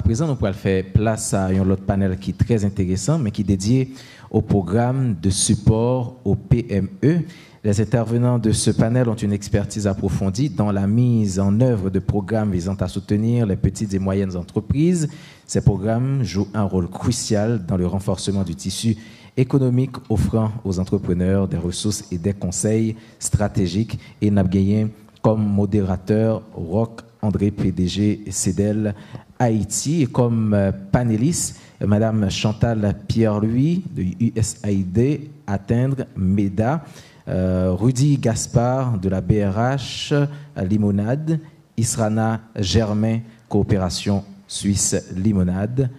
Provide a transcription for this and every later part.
présent, nous pourrons faire place à un autre panel qui est très intéressant, mais qui est dédié au programme de support aux PME. Les intervenants de ce panel ont une expertise approfondie dans la mise en œuvre de programmes visant à soutenir les petites et moyennes entreprises. Ces programmes jouent un rôle crucial dans le renforcement du tissu économique, offrant aux entrepreneurs des ressources et des conseils stratégiques. Et n'a gagné comme modérateur Roch André, PDG CEDEL Haïti, et comme panéliste Madame Chantal Pierre-Louis de USAID Atteindre MEDA, Rudy Gaspard de la BRH Limonade, Israna Germain Coopération Suisse Limonade.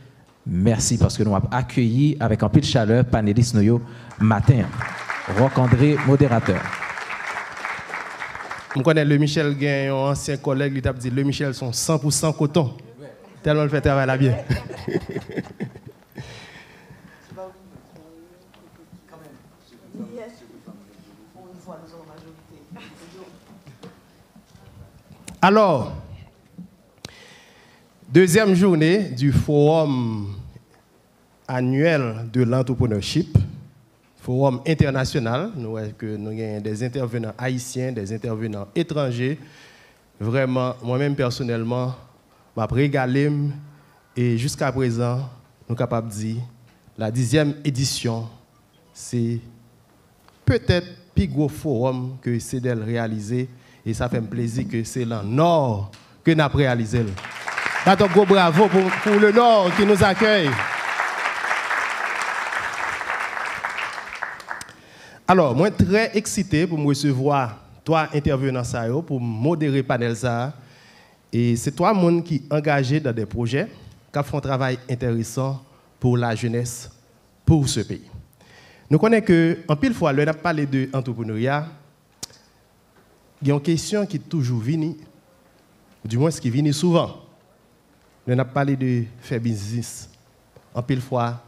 Merci parce que nous avons accueilli avec un peu de chaleur panéliste Noyo matin. Roch André, modérateur. Je connais le Michel Gain, un ancien collègue, il t'a dit le Michel sont 100% coton. Tellement le fait travailler là bien. Alors, deuxième journée du forum annuel de l'entrepreneurship, forum international, nous avons des intervenants haïtiens, des intervenants étrangers. Vraiment, moi-même personnellement, je m'ai régalé et jusqu'à présent, nous sommes capables de dire la 10e édition, c'est peut-être le plus gros forum que CEDEL réalisé et ça fait un plaisir que c'est le Nord que nous avons réalisé. Donc, bravo pour le Nord qui nous accueille. Alors, moi, très excité pour me recevoir trois intervenants pour modérer le panel. Et c'est trois personnes qui sont engagés dans des projets qui font un travail intéressant pour la jeunesse, pour ce pays. Nous connaissons que, en pile fois, lorsqu'on a parlé de l'entrepreneuriat, il y a une question qui est toujours venue, du moins ce qui vient souvent. Nous avons parlé de faire business. En pile fois,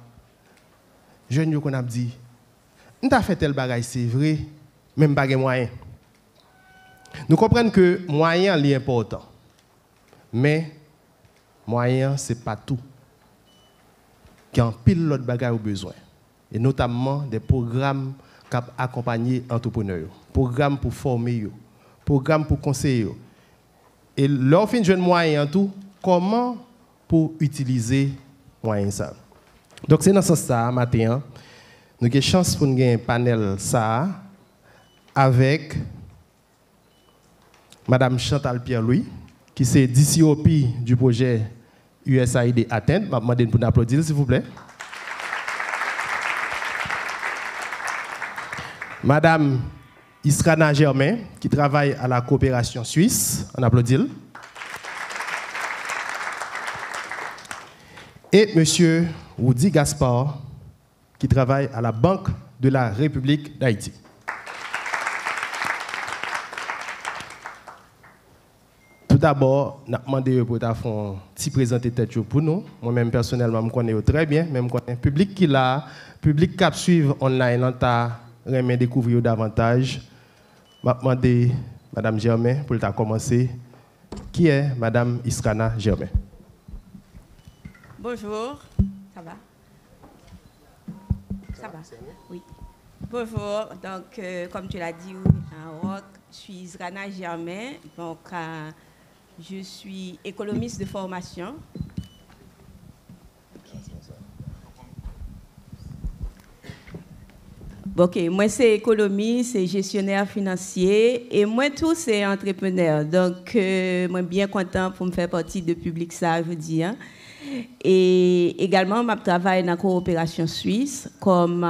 jeunes qu'on a dit, nous avons fait tel bagage, c'est vrai, même pas de moyens. Nous comprenons que moyen est important. Mais moyen, ce n'est pas tout. Il y a un pile l'autre bagage au besoin. Et notamment des programmes qui accompagnent les entrepreneurs, programmes pour former, programmes pour conseiller. Et leur fin de jeune moyen tout, comment pour utiliser moyen ça. Donc c'est dans ce sens matin, nous avons chance pour nous un panel ça avec Madame Chantal Pierre-Louis, qui est DCOP du projet USAID Atteindre. Je vais demander pour nous applaudir, s'il vous plaît. Madame Israna Germain, qui travaille à la coopération suisse. On applaudit. Et Monsieur Rudy Gaspard, qui travaille à la Banque de la République d'Haïti. Tout d'abord, je demandé pour faire un petit présenté tête pour nous. Moi-même, personnellement, je connais très bien. Même le public qui l'a, public qui suit online, on t'a découvrir davantage. Je demandé Madame Germain pour commencer. Qui est Madame Israna Germain? Bonjour, ça va? Ça va? Oui. Bonjour, donc comme tu l'as dit, Roch, je suis Israna Germain, donc je suis économiste de formation. Ok, moi c'est économiste, c'est gestionnaire financier et moi tout c'est entrepreneur. Donc moi bien content pour me faire partie de public ça, je veux dire. Et également, je travaille dans la coopération suisse comme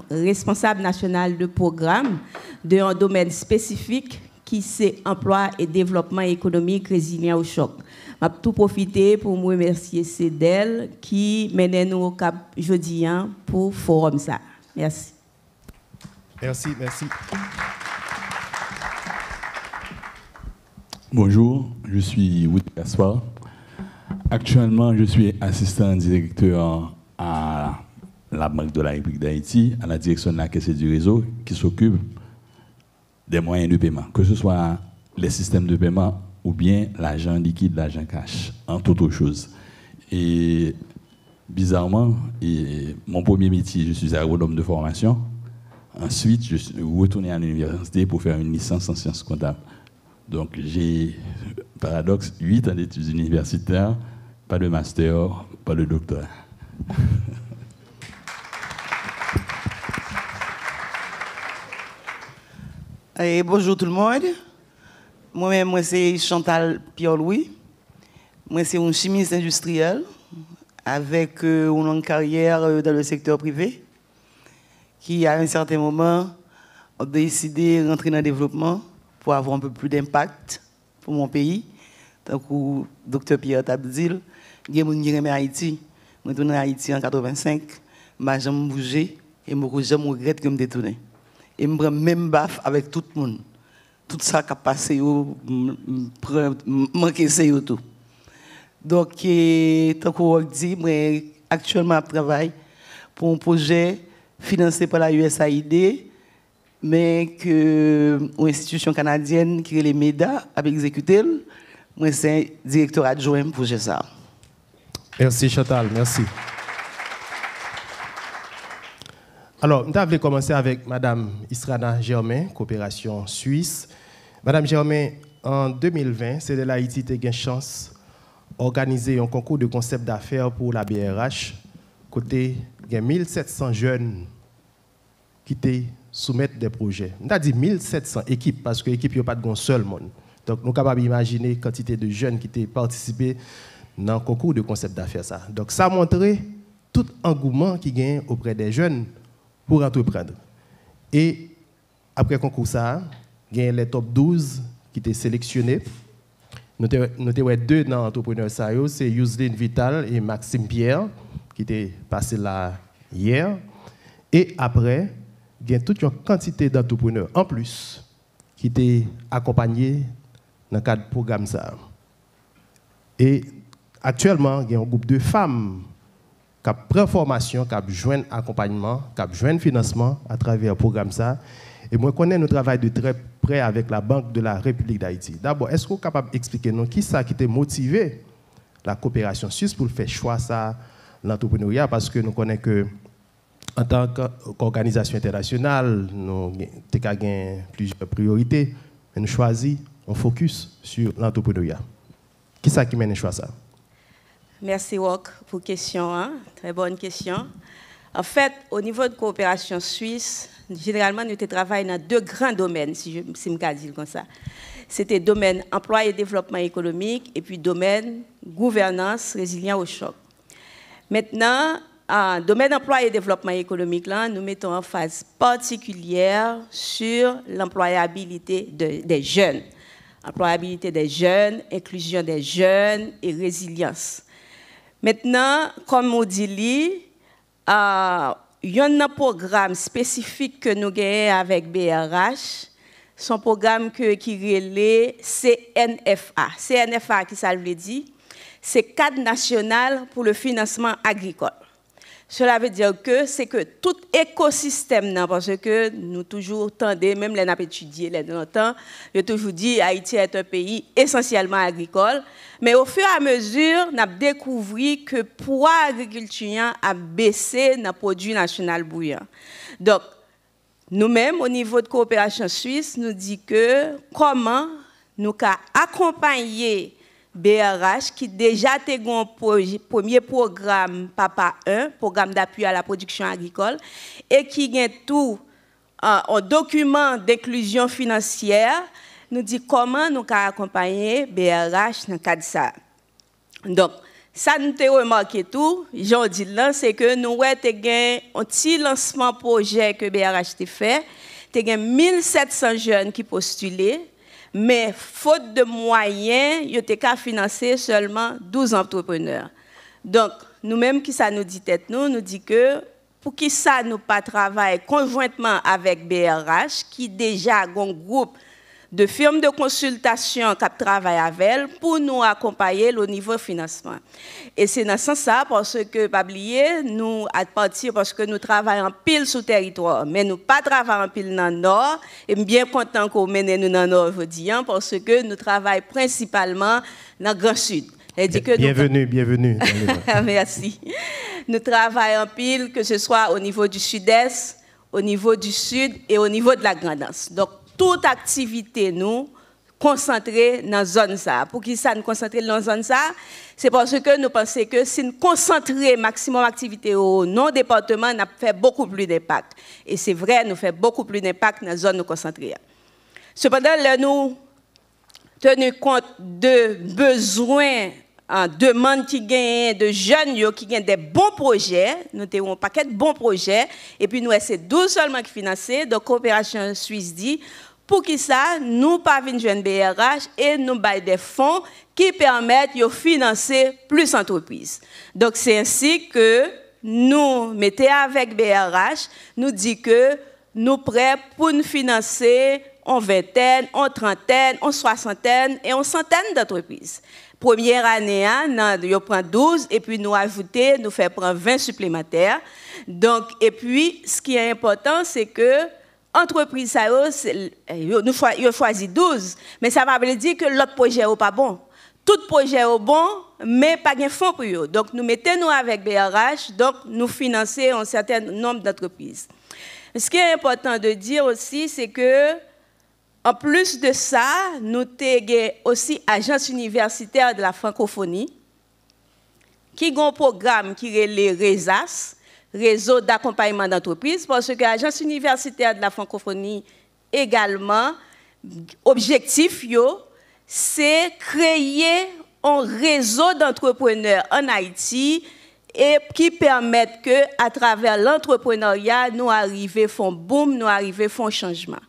responsable national de programme d'un domaine spécifique qui c'est emploi et développement économique résilient au choc. Je vais tout profiter pour me remercier CEDEL qui mène nous au cap jeudi pour le forum ça. Merci. Merci, merci. Bonjour, je suis Rudy Gaspard. Actuellement, je suis assistant directeur à la Banque de la République d'Haïti, à la direction de la Caisse du réseau, qui s'occupe des moyens de paiement, que ce soit les systèmes de paiement ou bien l'argent liquide, l'argent cash, en toute autre chose. Et bizarrement, mon premier métier, je suis agronome de formation. Ensuite, je suis retourné à l'université pour faire une licence en sciences comptables. Donc, j'ai, paradoxe, 8 ans d'études universitaires, pas de master, pas de doctorat. Et bonjour tout le monde. Moi-même, c'est Chantal Pierre-Louis. Moi, c'est un chimiste industriel avec une carrière dans le secteur privé qui, à un certain moment, a décidé de rentrer dans le développement pour avoir un peu plus d'impact pour mon pays. Donc, le docteur Pierre Tabdil, il y a des gens qui aiment Haïti. Je suis retourné à Haïti en 1985, je jamais bougé et je regrette que je me détourne. Et je prends même baffe avec tout le monde. Tout ça qui a passé, je tout. Donc, tant qu'on dit, moi, actuellement, je travaille pour un projet financé par la USAID, mais que une institution canadienne qui est les MEDA a exécuté. Moi, c'est directeur adjoint pour projet ça. Merci Chantal, merci. Alors, nous avons commencé avec Mme Israna Germain, coopération suisse. Mme Germain, en 2020, c'est de l'Haïti qui a eu une chance d'organiser un concours de concept d'affaires pour la BRH. Côté, il y a 1700 jeunes qui soumettent des projets. On a dit 1700 équipes, parce que l'équipe, il n'y a pas de seul monde. Donc, nous sommes capables d'imaginer la quantité de jeunes qui ont participé dans le concours de concept d'affaires. Donc, ça a montré tout engouement qui gagne auprès des jeunes pour entreprendre. Et après le concours, il y a les top 12 qui étaient sélectionnés. Nous avons deux dans l'entrepreneur, c'est Yuslin Vital et Maxime Pierre, qui étaient passés là hier. Et après, il y a toute une quantité d'entrepreneurs en plus qui étaient accompagnés dans le cadre du programme. Et actuellement, il y a un groupe de femmes qui prend formation, qui joint accompagnement, qui joint financement à travers le programme. Et moi, je connais notre travail de très près avec la Banque de la République d'Haïti. D'abord, est-ce que vous êtes capable d'expliquer nous qui ça qui t'a motivé la coopération suisse pour faire choix ça l'entrepreneuriat? Parce que nous connaissons que en tant qu'organisation internationale, nous avons plusieurs priorités, mais nous choisissons, on focus sur l'entrepreneuriat. Qui ça qui mène à choix ça? Merci Wok pour la question, hein? Très bonne question. En fait, au niveau de coopération suisse, généralement, nous travaillons dans deux grands domaines, si je me dis comme ça. C'était domaine emploi et développement économique et puis domaine gouvernance résilient au choc. Maintenant, en domaine emploi et développement économique, là, nous mettons en phase particulière sur l'employabilité des jeunes. Employabilité des jeunes, inclusion des jeunes et résilience. Maintenant, comme on dit, il y a un programme spécifique que nous avons avec BRH, son programme qui relève CNFA. CNFA, qui ça veut dire? C'est cadre national pour le financement agricole. Cela veut dire que c'est que tout écosystème, parce que nous toujours tendez, même les n'a étudié les longtemps, je toujours dit Haïti est un pays essentiellement agricole, mais au fur et à mesure, nous avons découvert que le poids agriculture a baissé dans le produit national bouillant. Donc, nous-mêmes, au niveau de coopération suisse, nous disons que comment nous accompagner BRH qui déjà a un premier programme Papa 1, programme d'appui à la production agricole, et qui a tout un document d'inclusion financière, nous dit comment nous accompagner BRH dans le cadre de ça. Donc, ça nous avons remarqué tout, j'en dis là, c'est que nous avons un petit lancement projet que BRH a fait, il y a 1700 jeunes qui postulaient. Mais faute de moyens, il y a qu'à financer seulement 12 entrepreneurs. Donc, nous-mêmes, qui ça nous dit tête nous dit que pour qui ça nous pas travailler conjointement avec BRH, qui déjà a un groupe de firmes de consultation qui travaillent avec elle pour nous accompagner au niveau financement. Et c'est dans ce sens parce que, pas oublier, nous, à partir parce que nous travaillons en pile sous territoire, mais nous pas travaillons en pile dans le nord, et bien content qu'on mène nous dans le nord, parce que nous travaillons principalement dans le Grand Sud. Bienvenue. Merci. Nous travaillons en pile, que ce soit au niveau du sud-est, au niveau du sud et au niveau de la Grand'Anse. Donc, toute activité, nous, concentrée dans la zone ça. Pour qui ça nous concentrer dans la zone ça? C'est parce que nous pensons que si nous concentrons maximum d'activité au non-département, nous fait beaucoup plus d'impact. Et c'est vrai, nous fait beaucoup plus d'impact dans la zone nous concentrer. Cependant, là, nous tenons compte de besoins en demande qui gagnent de jeunes qui gagnent des bons projets, nous avons un paquet de bons projets, et puis nous c'est 12 seulement qui financent, donc Coopération Suisse dit, pour qui ça, nous pas venir jouer BRH et nous baillons des fonds qui permettent de financer plus d'entreprises. Donc c'est ainsi que nous mettons avec BRH, nous dit que nous prêts pour nous financer en vingtaine, en trentaine, en soixantaine et en centaine d'entreprises. Première année, nous prenons 12 et puis nous ajoutons, nous faisons prendre 20 supplémentaires. Donc, et puis, ce qui est important, c'est que l'entreprise, nous choisissons 12, mais ça ne veut pas dire que l'autre projet n'est pas bon. Tout projet est bon, mais pas de fonds pour eux. Donc, nous mettons avec BRH, donc nous finançons un certain nombre d'entreprises. Ce qui est important de dire aussi, c'est que en plus de ça, nous avons aussi l'Agence universitaire de la francophonie, qui a un programme qui est le RESAS, Réseau d'accompagnement d'entreprise, parce que l'Agence universitaire de la francophonie également, objectif, c'est créer un réseau d'entrepreneurs en Haïti et qui permettent que, à travers l'entrepreneuriat, nous arrivons à faire boom, nous arrivons à faire changement.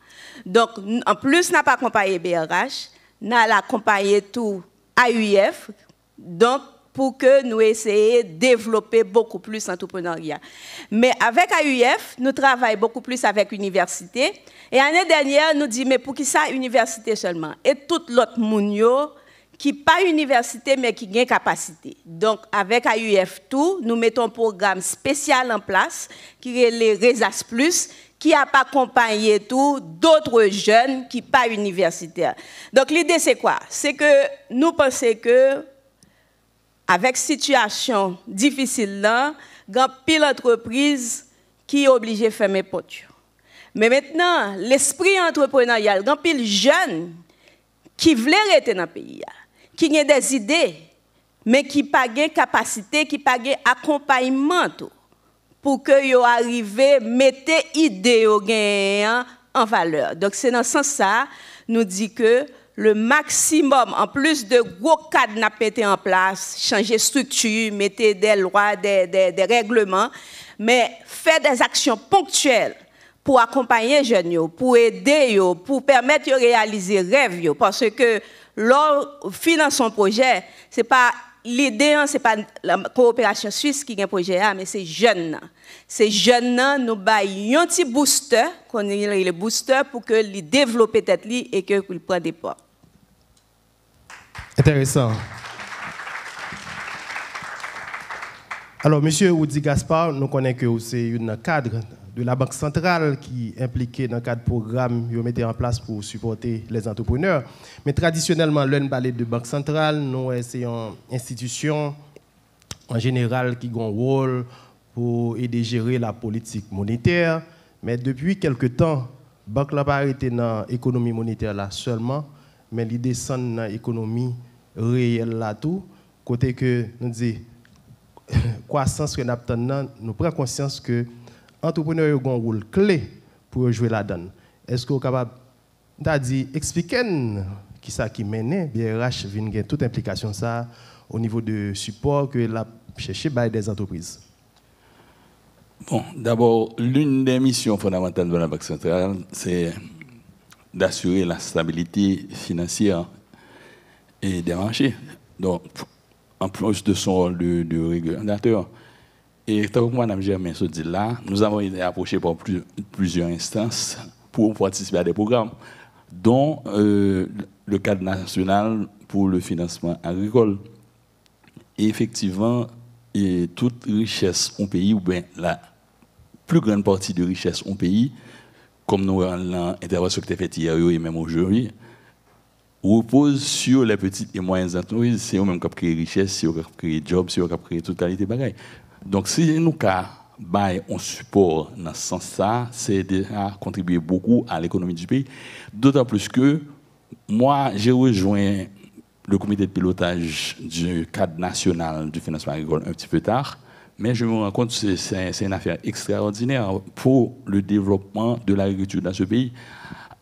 Donc, en plus, nous n'avons pas accompagné BRH, nous avons accompagné tout AUF, donc pour que nous essayions de développer beaucoup plus l'entrepreneuriat. Mais avec AUF, nous travaillons beaucoup plus avec l'université. Et l'année dernière, nous disons, mais pour qui ça, université seulement? Et tout l'autre monde qui n'a pas université, mais qui a une capacité. Donc, avec AUF tout, nous mettons un programme spécial en place, qui est les RESAS+, qui a pas accompagné tout d'autres jeunes qui pas universitaires. Donc l'idée c'est quoi? C'est que nous pensons que avec situation difficile là, grand pile entreprise qui est obligé de fermer porte. Mais maintenant, l'esprit entrepreneurial, grand pile jeune qui veulent rester dans le pays, qui ont des idées mais qui pas de capacité, qui pas de accompagnement tout. Pour que vous arriviez à mettre l'idée en valeur. Donc, c'est dans ce sens-là, nous dit que le maximum, en plus de gros cadres n'a pété en place, changer structure, mettre des lois, des règlements, mais faire des actions ponctuelles pour accompagner les jeunes, pour aider, pour permettre de réaliser les rêves. Parce que leur finance son projet, c'est pas l'idée, ce n'est pas la coopération suisse qui a un projet, mais c'est jeunes. Ces jeunes, nous baillons un petit booster, qu'on est le booster pour que les développer tête et que qu'ils prennent des pas. Intéressant. Alors, monsieur Woody Gaspard, nous connaissons que c'est un cadre de la Banque centrale qui est impliqué dans le cadre programme qu'ils mettent en place pour supporter les entrepreneurs. Mais traditionnellement, l'on parle de Banque centrale, nous, c'est une institution en général qui a un rôle pour aider à gérer la politique monétaire. Mais depuis quelque temps, la banque n'a pas arrêté dans l'économie monétaire là seulement, mais il descend dans l'économie réelle là tout. Côté que nous disons, croissance que nous avons, nous prenons conscience que l'entrepreneur a un rôle clé pour jouer la donne. Est-ce que vous êtes capable d'expliquer qui ça qui mène BRH vient toute implication ça au niveau de support que la chercher par des entreprises? Bon, d'abord, l'une des missions fondamentales de la Banque centrale, c'est d'assurer la stabilité financière et des marchés. Donc, en plus de son rôle de régulateur. Et comme Mme Germain se dit là, nous avons été approchés par plusieurs instances pour participer à des programmes, dont le cadre national pour le financement agricole. Et effectivement, toute richesse au pays, ou bien la plus grande partie de richesse au pays, comme nous avons l'intervention qui a été faite hier et même aujourd'hui, repose sur les petites et moyennes entreprises. C'est eux-mêmes qui créent richesse, c'est eux qui créent job, c'est eux qui créent toute qualité de bagaille. Donc, si nous avons un support dans ce sens-là, c'est déjà contribuer beaucoup à l'économie du pays. D'autant plus que moi, j'ai rejoint le comité de pilotage du cadre national du financement agricole un petit peu tard, mais je me rends compte que c'est une affaire extraordinaire pour le développement de l'agriculture dans ce pays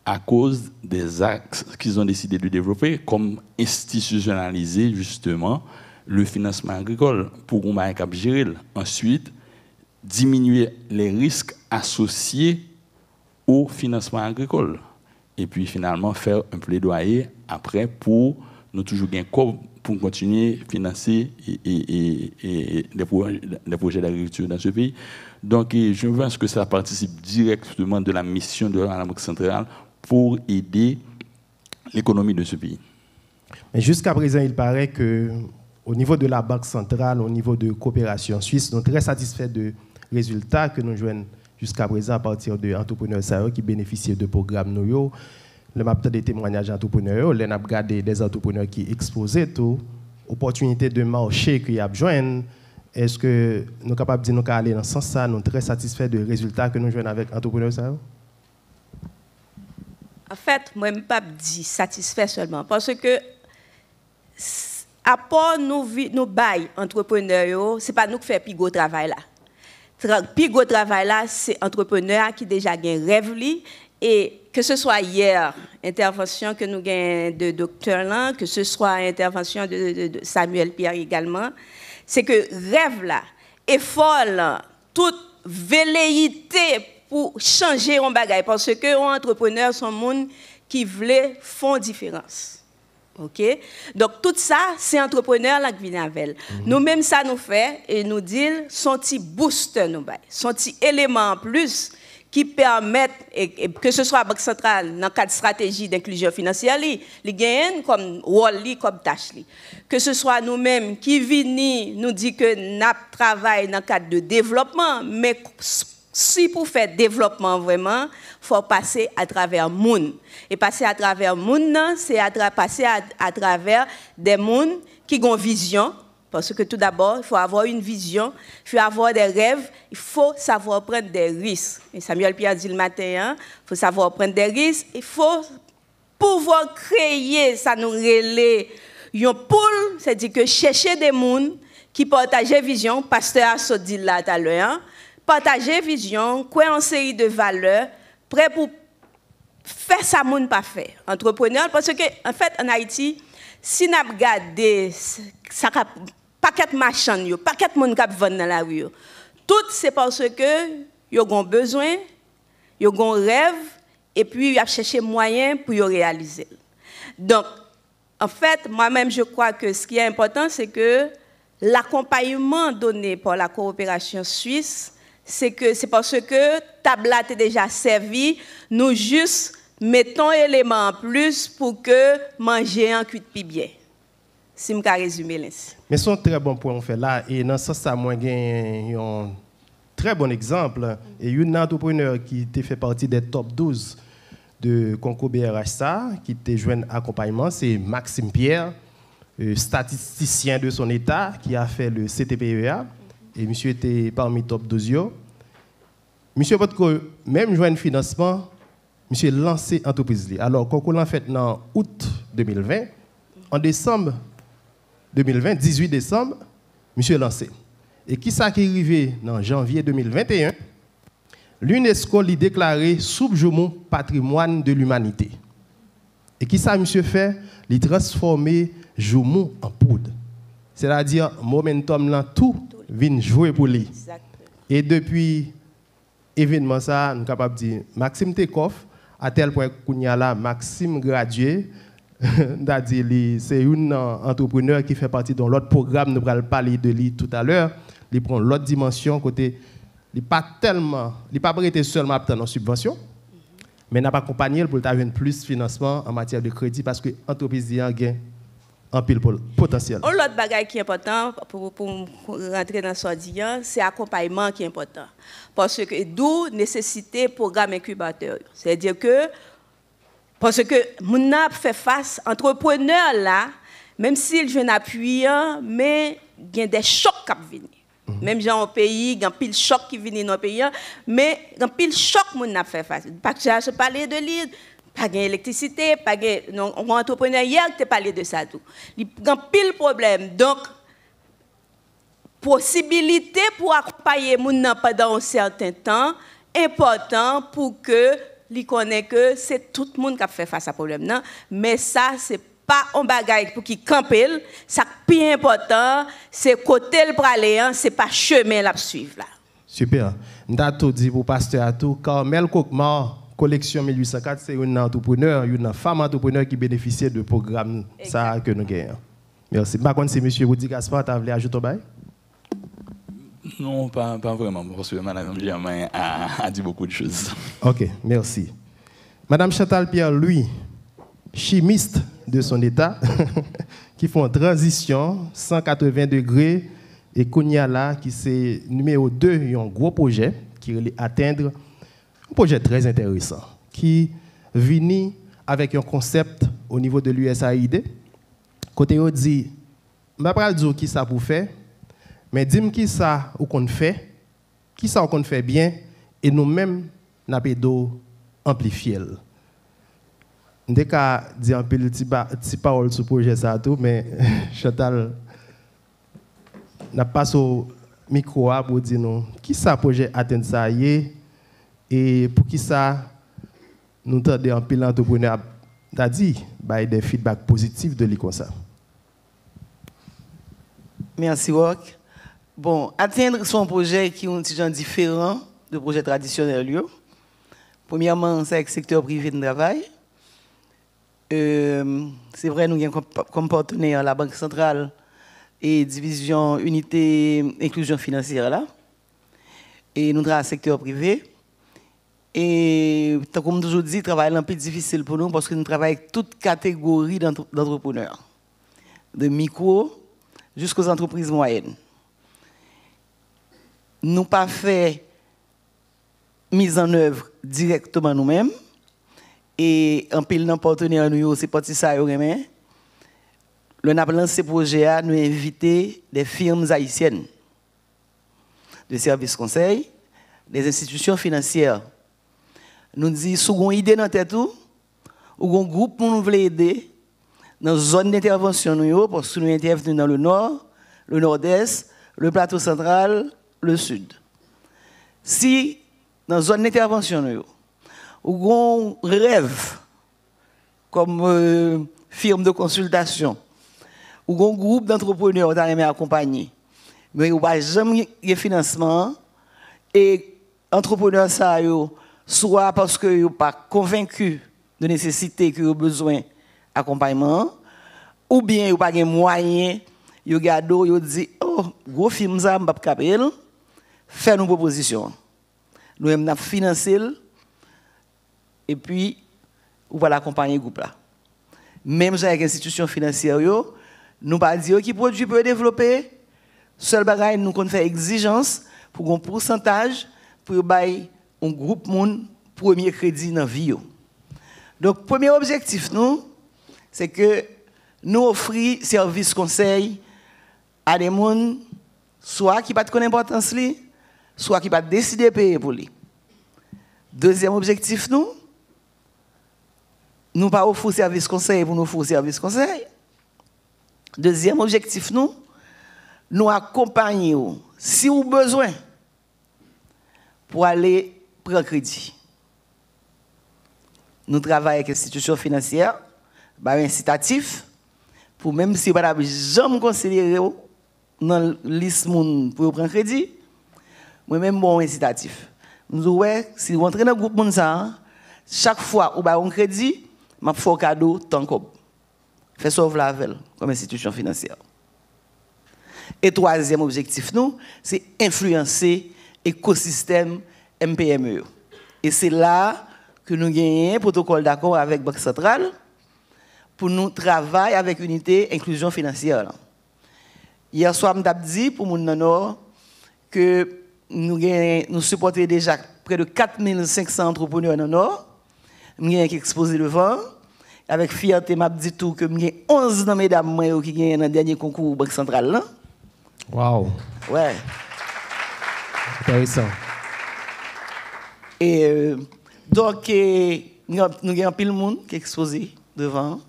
à cause des axes qu'ils ont décidé de développer, comme institutionnaliser justement le financement agricole pour qu'on ait cap gérer. Ensuite, diminuer les risques associés au financement agricole. Et puis finalement faire un plaidoyer après pour nous toujours gagner pour continuer à financer les projets d'agriculture dans ce pays. Donc je pense que ça participe directement de la mission de la Banque centrale pour aider l'économie de ce pays. Mais jusqu'à présent, il paraît que au niveau de la Banque centrale, au niveau de coopération suisse, nous sommes très satisfaits de résultats que nous jouons jusqu'à présent à partir d'entrepreneurs qui bénéficient de programmes nous. Le map des témoignages d'entrepreneurs, les n'a regardé des entrepreneurs qui exposaient tout, opportunités de marché qu'ils ont besoin. Est-ce que nous sommes capables de dire nous aller dans ce sens-là, nous sommes très satisfaits des résultats que nous jouons avec entrepreneurs? En fait, moi, je ne suis pas dit satisfait seulement, parce que à part nous bail entrepreneurs, ce n'est pas nous qui faisons plus gros travail là. Plus gros travail là, c'est entrepreneurs qui déjà ont un rêve. Et que ce soit hier, intervention que nous avons de docteur là, que ce soit intervention de Samuel Pierre également, c'est que rêve là, effort là, toute velléité pour changer un bagage, parce que les entrepreneurs sont des gens qui veulent faire différence. OK? Donc, tout ça, c'est entrepreneurs là qui viennent avec. Nous-mêmes, ça nous fait, et nous dit, son petit booster, son petit élément en plus qui permettent, et que ce soit la Banque centrale, dans le cadre de stratégie d'inclusion financière, les gagnent comme rôle, comme tâche. Que ce soit nous-mêmes qui venons nous dire que nous travaillons dans le cadre de développement, mais si pour faire développement vraiment, il faut passer à travers le monde. Et passer à travers le monde, c'est passer à travers des mondes qui ont une vision. Parce que tout d'abord, il faut avoir une vision, il faut avoir des rêves, il faut savoir prendre des risques. Et Samuel Pierre dit le matin, il faut savoir prendre des risques, il faut pouvoir créer, ça nous relève, une poule, c'est-à-dire que chercher des gens qui partagent vision, pasteur a dit là tout à l'heure, partager vision, quoi en série de valeurs, prêt pour faire ça moun pas faire. Entrepreneur, parce que en fait en Haïti, si nous regardons ça paquet de marchands, paquet de monde qui vendent dans la rue, tout c'est parce que ils ont besoin, ils ont rêve et puis ils ont cherché moyen pour y réaliser. Donc en fait, moi-même je crois que ce qui est important c'est que l'accompagnement donné par la coopération suisse, c'est parce que Tabla est déjà servi, nous juste mettons élément en plus pour que manger en cuit plus bien. Si je peux résumer ainsi. Mais c'est un très bon point qu'on fait là. Et dans ce sens, moi, j'ai un très bon exemple. Et une entrepreneur qui fait partie des top 12 de concours BRHSA, qui était joué accompagnement, c'est Maxime Pierre, statisticien de son État, qui a fait le CTPEA. Et monsieur était parmi les top 12. Monsieur Potko, même joué un financement, monsieur lancé l'entreprise. Alors, concours l'a fait en août 2020. En décembre 2020, 18 décembre, monsieur lancé. Et qui ça qui est arrivé en janvier 2021? L'UNESCO l'a déclaré sous-joumon patrimoine de l'humanité. Et qui ça monsieur fait? Il transformé joumon en poudre. C'est-à-dire momentum là tout vient jouer pour lui. Et depuis événement ça, nous sommes capables de dire Maxime Tekov à tel point qu'on y a là Maxime gradué. C'est un entrepreneur qui fait partie de l'autre programme, nous allons parler de lui tout à l'heure. Il prend l'autre dimension, côté, il n'est pas prêté seulement à une subvention, mais il n'a pas accompagné pour avoir plus de financement en matière de crédit parce que l'entreprise a un en pile potentiel. L'autre bagage qui est important pour rentrer dans ce dire, c'est l'accompagnement qui est important. Parce que d'où nécessité programme incubateur. C'est-à-dire que Parce que mon a fait face entrepreneur là, même s'il jeune appui, mais il y a des chocs qui viennent. Même dans un pays, il y a pile choc qui viennent dans le pays, mais il y a pile choc mon a fait face. Pas que je parlais de l'île, pas d'électricité, pas de non, un entrepreneur hier qui parlé de ça tout. Il y a pile problème. Donc possibilité pour accompagner mon pendant un certain temps important pour que li connaît que c'est tout le monde qui a fait face à ce problème là, mais ça c'est pas un bagage pour qui camper, ça plus important, c'est côté le praler, c'est pas chemin la suivre là. Super. M'ta tout dit pour pasteur à tout, Carmel Kokmar collection 1804 c'est une entrepreneur, une femme entrepreneur qui bénéficie de programme ça que nous gagnons. Merci. Par contre, si monsieur Woody Gaspard t'a voulu ajouter au bail? Non, pas vraiment, parce que Mme Germain a dit beaucoup de choses. Ok, merci. Madame Chantal Pierre-Louis, chimiste de son état, qui font transition 180 degrés et Kounyala, qui c'est numéro 2, un gros projet qui va atteindre un projet très intéressant, qui vient avec un concept au niveau de l'USAID. Côté on dit, je ne vais pas dire qui ça pour faire, mais dis-moi qui ça qu'on fait, qui ça qu'on fait bien, et nous-mêmes, nous avons amplifié. Je ne vais pas dire un peu de petites paroles sur le projet, ça tout, mais Chantal n'a pas sur micro pour dire nous, qui ça projet atteint ça y est, et pour qui ça nous tendez un peu l'entrepreneur a dit, des feedbacks positifs de lui comme ça. Merci, Rock. Bon, atteindre son projet qui est un petit genre différent de projet traditionnel. Premièrement, c'est avec le secteur privé de travail. C'est vrai, nous avons comme partenaire la Banque centrale et division unité inclusion financière là. Et nous travaillons dans le secteur privé. Et comme toujours dit, le travail est un peu difficile pour nous parce que nous travaillons avec toute catégorie d'entrepreneurs, de micro jusqu'aux entreprises moyennes. Nous pas fait mise en œuvre directement nous-mêmes et en pile dans partenaire nous c'est parti ça yo remet. Le n'a lancé projet à nous inviter des firmes haïtiennes de services conseils, des institutions financières. Nous dit sous une idée dans tête ou un groupe pour nous voulons aider dans une zone d'intervention nous parce que nous intervenons dans le nord, le nord-est, le plateau central, le sud. Si dans une zone d'intervention ou un rêve comme firme de consultation ou un groupe d'entrepreneurs qui aimé accompagner mais ou pas jamais de financement et entrepreneurs ça soit parce que yo pas convaincu de nécessité que yo besoin accompagnement ou bien yo pas de moyens yo gado yo dit oh gros film ça m'pa capel faire une proposition nous aime financer et puis ou va l'accompagner groupe là même avec institution financière yo nous pas dire qui produit peut développer seul bagage nous qu'on fait exigence pour un pourcentage pour bailler un groupe monde premier crédit dans vie. Donc premier objectif nous c'est que nous offrir service conseil à des gens soit qui pas de importance li, soit qui pas décider payer pour lui. Deuxième objectif nous pas offrir service conseil pour nous offrir service conseil. Deuxième objectif nous accompagner si vous avez besoin pour aller prendre crédit. Nous travaillons avec l'institution financière, incitatif, pour même si vous n'avez jamais considéré dans la liste pour prendre crédit, moi-même bon incitatif. Nous disons, si vous entrez dans le groupe, chaque fois que vous avez un crédit, je fais un cadeau tant qu'on fait sauver la veille comme institution financière. Et troisième objectif, c'est influencer l'écosystème MPME. Et c'est là que nous gagnons un protocole d'accord avec la Banque centrale pour nous travailler avec l'unité inclusion financière. Hier soir, je me dit pour mon nord que nous supportons déjà près de 4500 entrepreneurs dans le Nord. qui exposé devant. Avec fierté, m'a dit tout que j'ai 11 dans mesdames qui gagnent dans le dernier concours Banque Centrale là. Wow. Ouais. Intéressant. Et donc nous avons pile de monde qui est exposé devant.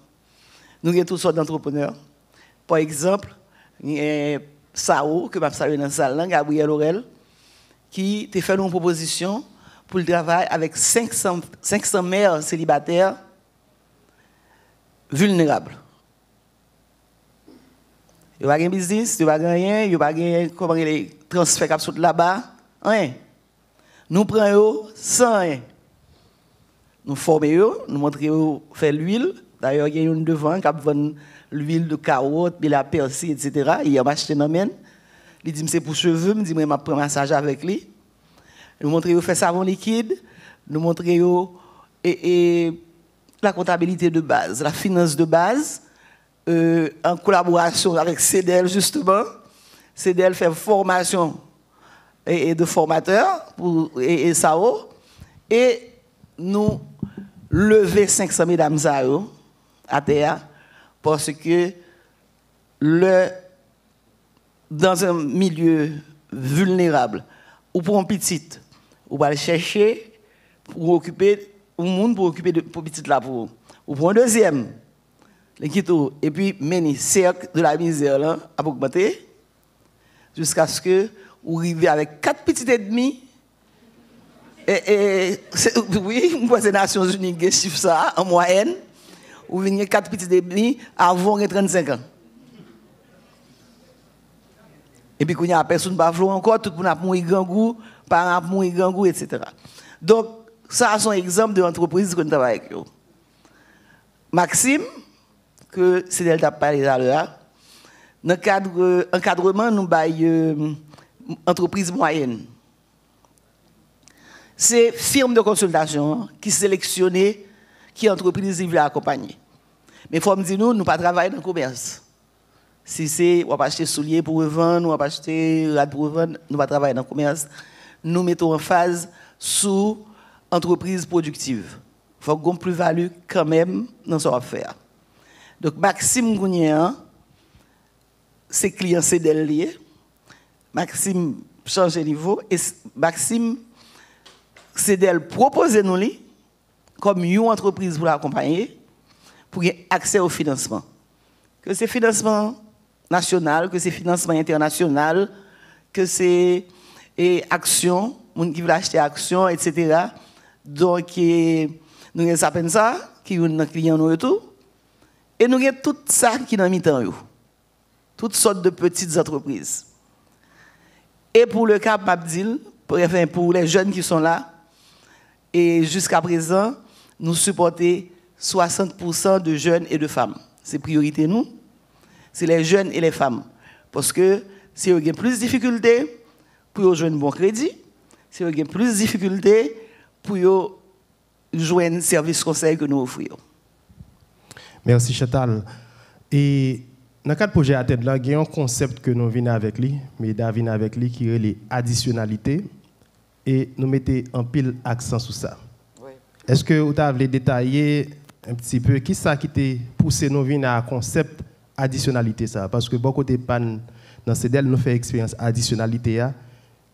Nous avons toutes sortes d'entrepreneurs. Par exemple, Sao, que je salue dans la salle, Gabriel Aurel, qui t'a fait une proposition pour le travail avec 500 mères célibataires vulnérables. Il n'y a pas de business, il n'y a pas de rien, il n'y a pas de transfert cap là-bas. Rien. Nous prenons sans rien. Nous formons, nous montrons faire l'huile. D'ailleurs, il y a une devant qui vend l'huile de carotte, de la persil, etc. Il a acheté dans main. Il dit c'est pour cheveux, il dit moi je prends un massage avec lui. Nous montrons faire savon liquide, nous montrons la comptabilité de base, la finance de base, en collaboration avec CEDEL justement. CEDEL fait formation et de formateurs et SAO, et nous lever 500 mesdames à terre parce que dans un milieu vulnérable ou pour un petit, on va le chercher pour occuper au monde pour occuper pour petit là pour ou pour un deuxième et puis mener cercle de la misère là à augmenter jusqu'à ce que vous arrivez avec 4 petits et demi. Oui, moi, c'est les Nations Unies qui chiffre ça en moyenne. Vous venez 4 petits et demi avant 35 ans. Et puis, quand il n'y a personne qui va flou encore, tout le monde a mouru gangou, parents a mouru gangou, etc. Donc, ça, c'est un exemple d'entreprise que nous travaillons avec eux. Maxime, que c'est elle qui a parlé tout à l'heure, dans le cadre encadrement, nous avons entreprise moyenne. C'est firme de consultation qui sélectionne qui entreprise veut accompagner. Mais il faut me dire, nous ne pas travailler dans le commerce. Si c'est, on va acheter souliers pour revendre, on va acheter rad pour revendre, nous ne pas travailler dans le commerce. Nous mettons en phase sous entreprise productive. Il faut qu'on plus-value quand même dans ce qu'on va faire. Donc, Maxime Gounier, c'est client CEDEL lié. Maxime change de niveau et Maxime CEDEL propose nous comme une entreprise pour l'accompagner pour avoir accès au financement. Que c'est financement national, que c'est financement international, que c'est action, gens qui veulent acheter action, etc. Donc, nous avons ça, qui est un client nous et tout. Et nous avons tout ça qui est dans mi-temps. Toutes sortes de petites entreprises. Et pour le cas Mabdil, pour les jeunes qui sont là, et jusqu'à présent, nous supportons 60% de jeunes et de femmes. C'est priorité nous, c'est les jeunes et les femmes. Parce que si vous avez plus de difficultés pour jouer un bon crédit, si vous avez plus de difficultés pour jouer un service conseil que nous offrons. Merci Chantal. Et dans le cadre du projet ATED, il y a un concept que nous venons avec lui, mais David avec lui, qui est l'additionnalité. Et nous mettons en pile accent sur ça. Oui. Est-ce que vous avez détaillé un petit peu qui ça qui t'a poussé nous venir à un concept additionnalité ça? Parce que beaucoup de pannes dans CEDEL nous fait expérience additionnalité,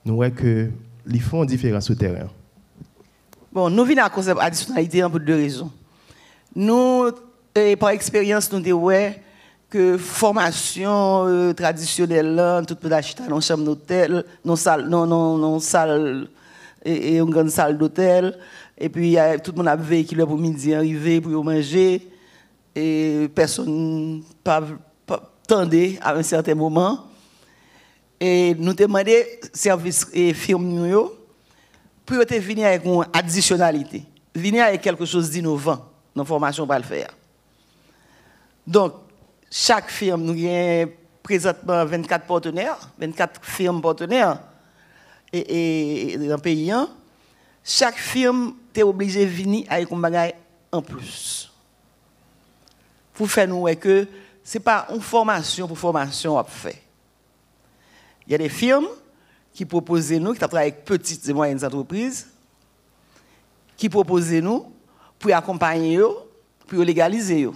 nous voyons que les font une différence sur le terrain. Bon, nous venons à un concept additionnalité pour 2 raisons. Nous, par expérience, nous disons que formation traditionnelle là, tout peut acheter dans chambre d'hôtel, dans salle et une grande salle d'hôtel, et puis tout le monde a véhicule pour midi arriver pour manger, et personne pas tendait à un certain moment. Et nous demandons service et firme pour venir avec une additionnalité, venir avec quelque chose d'innovant dans la formation pour le faire. Donc, chaque firme, nous avons présentement 24 partenaires, 24 firmes partenaires et dans le pays. Chaque firme est obligée de venir avec un bagage en plus. Pour faire nous que ce n'est pas une formation pour formation à faire. Il y a des firmes qui proposent nous, qui travaillent avec petites et moyennes entreprises, qui proposent nous pour accompagner eux, pour légaliser eux.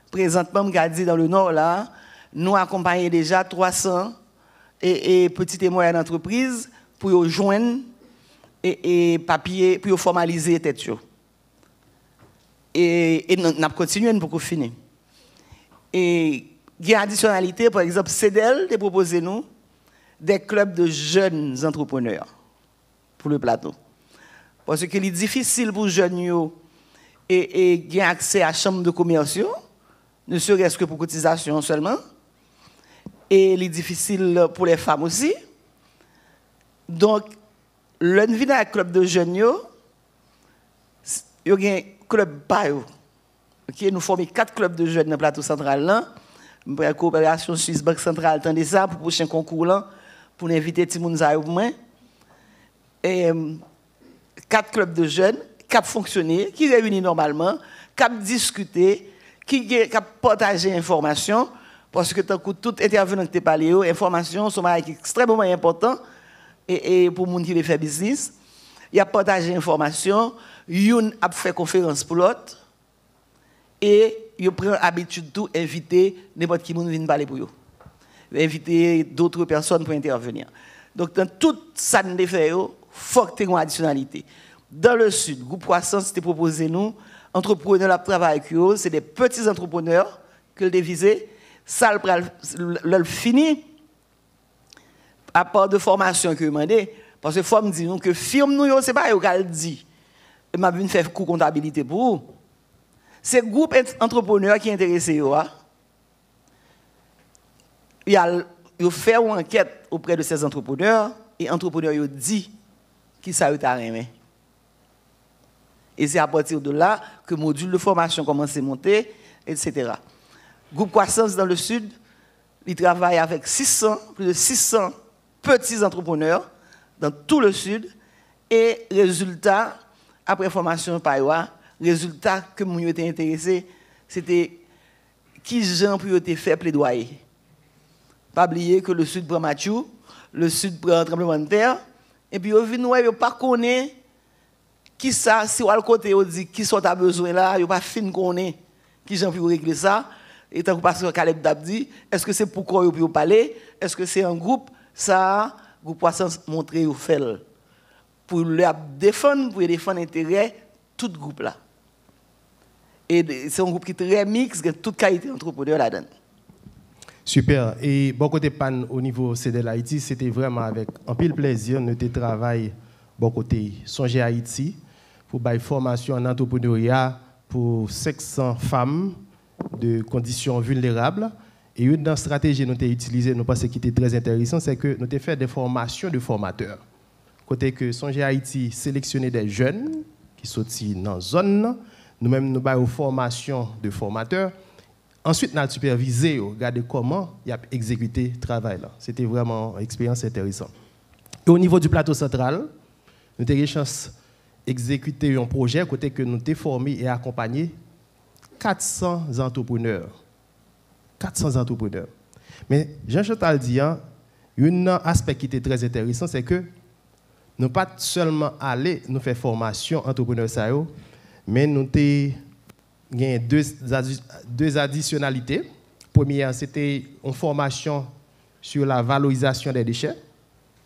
Présentement, je dis dans le Nord, là, nous accompagnons déjà 300 et petites et moyennes entreprises pour joindre et papier, pour formaliser les têtes. Et nous continuons pour finir. Et il y a une additionnalité, par exemple, CEDEL a proposé nous des clubs de jeunes entrepreneurs pour le plateau. Parce qu'il est difficile pour les jeunes et gagner accès à la chambre de commerce, ne serait-ce que pour cotisation seulement. Et il est difficile pour les femmes aussi. Donc, l'un vient à un club de jeunes, il y a un club par eux. Okay? Nous formons 4 clubs de jeunes dans le plateau central. Là. La coopération Suisse Banque Centrale attendait ça pour le prochain concours là, pour inviter Timoun Zayoubouin. Et 4 clubs de jeunes, 4 fonctionnaires qui réunissent normalement, qui discutent, qui partagent l'information, parce que tout intervenant qui parlé, l'information sont extrêmement important et pour les gens qui font business. Il a partagé l'information, il a fait conférence pour l'autre et il prend l'habitude de inviter n'importe qui vienne parler pour eux. Inviter d'autres personnes pour intervenir. Donc, dans tout ça, nous fait, il faut que tu aies une additionnalité. Dans le Sud, Groupe Croissance, c'était proposé nous, entrepreneurs qui travaillent avec eux, c'est des petits entrepreneurs que le dévisé, ça le fini, à part de formation que vous demandez, parce que il faut me dire que firme nous, c'est pas eux qui le dit. Et m'a venu faire cours comptabilité pour vous. C'est le groupe entrepreneur qui est intéressé. Il fait une enquête auprès de ces entrepreneurs et les entrepreneurs disent qui ça a aimé. Et c'est à partir de là que le module de formation commence à monter, etc. Groupe Croissance dans le Sud, il travaille avec plus de 600 petits entrepreneurs dans tout le Sud. Et résultat, après formation par eux, résultat que nous étions intéressés, c'était qui gens pour faire plaidoyer. Pas oublier que le Sud prend Mathieu, le Sud prend un tremblement de terre, et puis au final, ils ne pas connaître qui ça, si on a le côté, on dit qui sont à besoin là, ils ne pas fin connaître qui gens pour régler ça. Et tant que pasteur Caleb Dabdi, est-ce que c'est pour quoi ils peuvent parler? Est-ce que c'est un groupe? Ça, groupe Croissance montrer au fait pour les défendre, pour défendre l'intérêt tout groupe là. Et c'est un groupe qui est très mixte, qui a toute qualité d'entrepreneur là-dedans. Super. Et bon côté pan au niveau CEDEL Haïti, c'était vraiment avec un pile plaisir notre travail bon côté Songer Haïti pour une formation en entrepreneuriat pour 500 femmes de conditions vulnérables. Et une dans la stratégie que nous avons utilisée, nous pensons qui était très intéressant, c'est que nous avons fait des formations de formateurs. Côté que Songer Haïti sélectionnait des jeunes qui sont dans la zone, nous-mêmes nous avons une formation de formateurs. Ensuite, nous avons supervisé, regarder comment il a exécuté le travail. C'était vraiment une expérience intéressante. Et au niveau du plateau central, nous avons eu la chance d'exécuter un projet côté que nous avons formé et accompagné 400 entrepreneurs. 400 entrepreneurs. Mais Jean-Chantal dit, un aspect qui était très intéressant, c'est que nous ne pas seulement aller nous faire formation entrepreneurs, mais nous avons deux additionnalités. Première, c'était une formation sur la valorisation des déchets.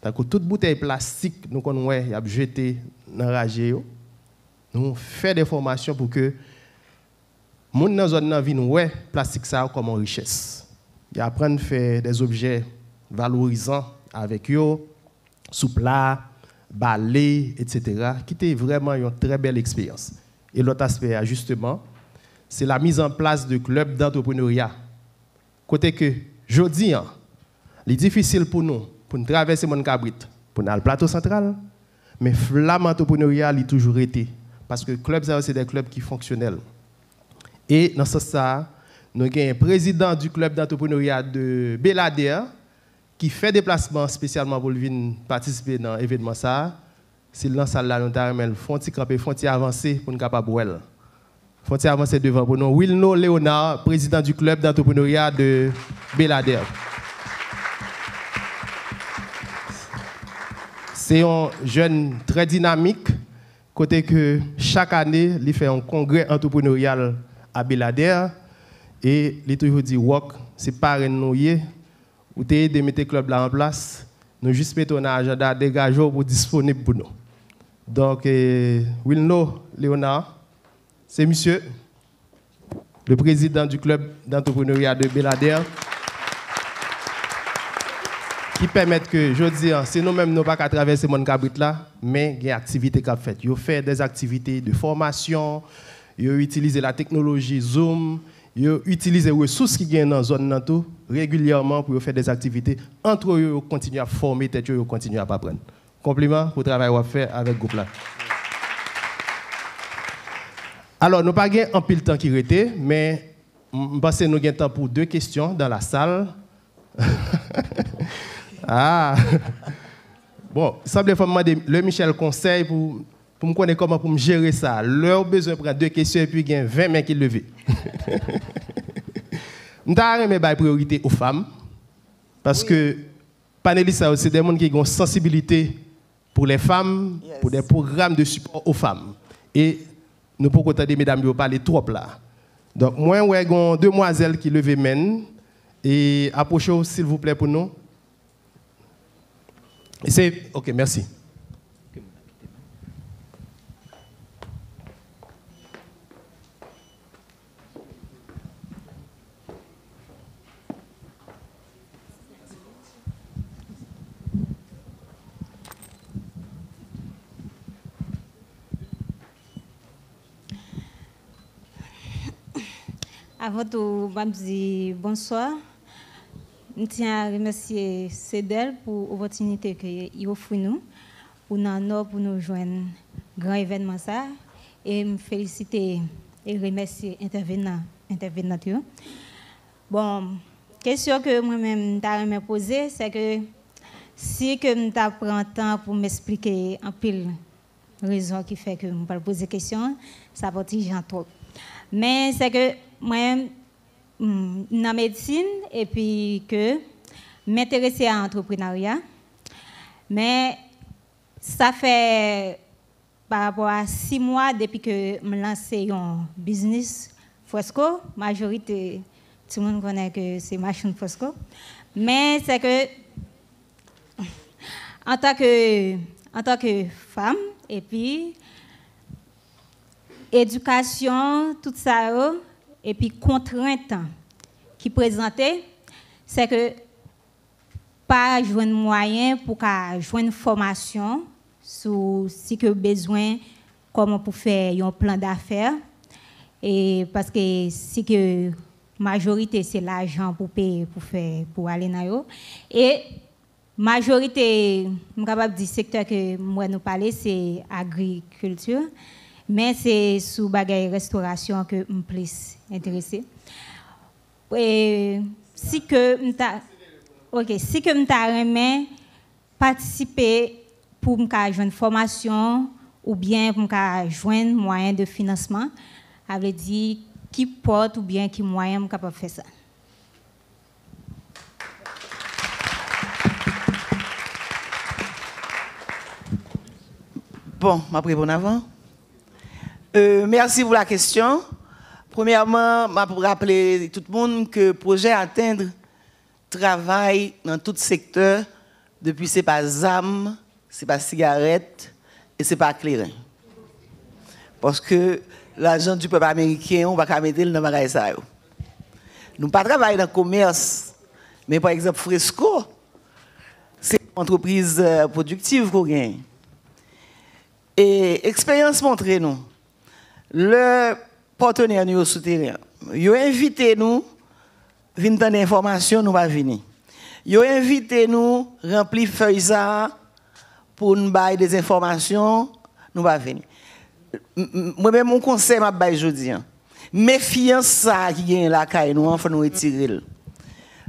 Donc, toute bouteille plastique, nous avons jeté dans la rage. Nous faisons des formations pour que les gens dans la zone viennent plastique comme une richesse. Ils apprennent à faire des objets valorisants avec eux, sous plat, balai, etc. Qui était vraiment une très belle expérience. Et l'autre aspect, justement, c'est la mise en place de clubs d'entrepreneuriat. Côté que, je dis, il est difficile pour nous traverser mon cabrit, pour aller au plateau central, mais flamme entrepreneuriat a toujours été. Parce que les clubs, c'est des clubs qui sont fonctionnels. Et dans ce sens, nous avons un président du club d'entrepreneuriat de Belader qui fait des déplacements spécialement pour venir participer dans l'événement. C'est dans salle là, nous avons font avancer pour nous capable de font avancer devant pour nous. Wilno Léonard, président du club d'entrepreneuriat de Belader. C'est un jeune très dynamique côté que chaque année, il fait un congrès entrepreneurial à Belader et il toujours dit Wok, c'est pas nous ou t'es de mettre le club là en place, nous juste mettons un agenda dégagé pour disponible pour nous. Donc, Wilno Léonard, c'est monsieur, le président du club d'entrepreneuriat de Belader, qui permettent que, je dis, c'est nous-mêmes, nous pas qu'à traverser mon cabrit là, mais il y a des activités qu'on fait. Ils font des activités de formation, ils utilisent la technologie Zoom, ils utilisent les ressources qui sont dans la zone régulièrement pour faire des activités. Entre eux, ils continuent à former, ils continuent à apprendre. Compliment pour le travail qu'on fait avec le groupe là. Alors, nous n'avons pas un pile temps qui reste, mais je pense que nous avons temps pour 2 questions dans la salle. Ah! Bon, il semble que demander le Michel conseil pour me connaître comment pour me gérer ça. Leur besoin de prendre 2 questions et puis il y a 20 mains qui lèvent. Nous avons mis priorité aux femmes parce que panélistes, c'est des gens qui ont une sensibilité pour les femmes, pour des programmes de support aux femmes. Et nous pouvons entendre mesdames qui parler trop là. Donc, moi, il y a 2 demoiselles qui lèvent main et approchez-vous s'il vous plaît pour nous. Ok, merci. Avant tout, je dis bonsoir. Je tiens à remercier CEDEL pour l'opportunité qu'il offre nous pour nous joindre grand événement ça et me féliciter et remercier intervenants. Bon, question que moi-même je posée, c'est que si que je prends temps pour m'expliquer un peu raison qui fait que je ne poser des questions, ça va être trop. Mais c'est que moi, dans la médecine et puis que m'intéresser à l'entrepreneuriat. Mais ça fait par rapport à 6 mois depuis que je lancé un business Fresco. Majorité, tout le monde connaît que c'est machine Fresco. Mais c'est que en tant que femme et puis éducation, tout ça, et puis contrainte qui présentait, c'est que pas joindre moyen pour joindre formation sur si que besoin comment pour faire un plan d'affaires et parce que si que majorité c'est l'argent pour payer pour aller dans yo et majorité je capable dire secteur que moi nous parler c'est agriculture. Mais c'est sous bagaille restauration que je suis plus intéressée. Et si que je participer pour me joindre une formation ou bien pour me joindre moyen de financement, ça veut dire qui porte ou bien qui moyen je capable faire ça. Bon, je vais répondre avant. Merci pour la question. Premièrement, je vais rappeler tout le monde que le projet Atteindre travaille dans tout secteur depuis ce n'est pas ZAM, ce n'est pas cigarette et ce n'est pas clairin. Parce que l'argent du peuple américain, on ne va pas mettre dans le magasin. Nous ne travaillons pas dans le commerce, mais par exemple Fresco, c'est une entreprise productive qu'on gagne. Et l'expérience montre nous. Le partenaire nous souterrain, ils ont invité nous à venir dans l'information, nous pas venir. Ils ont invité nous à remplir feuilles pour nous donner des informations, nous pas venir. Moi-même, mon conseil m'a baillé aujourd'hui. Méfiance ça qui gagne la caille, nous enfin nous retirer.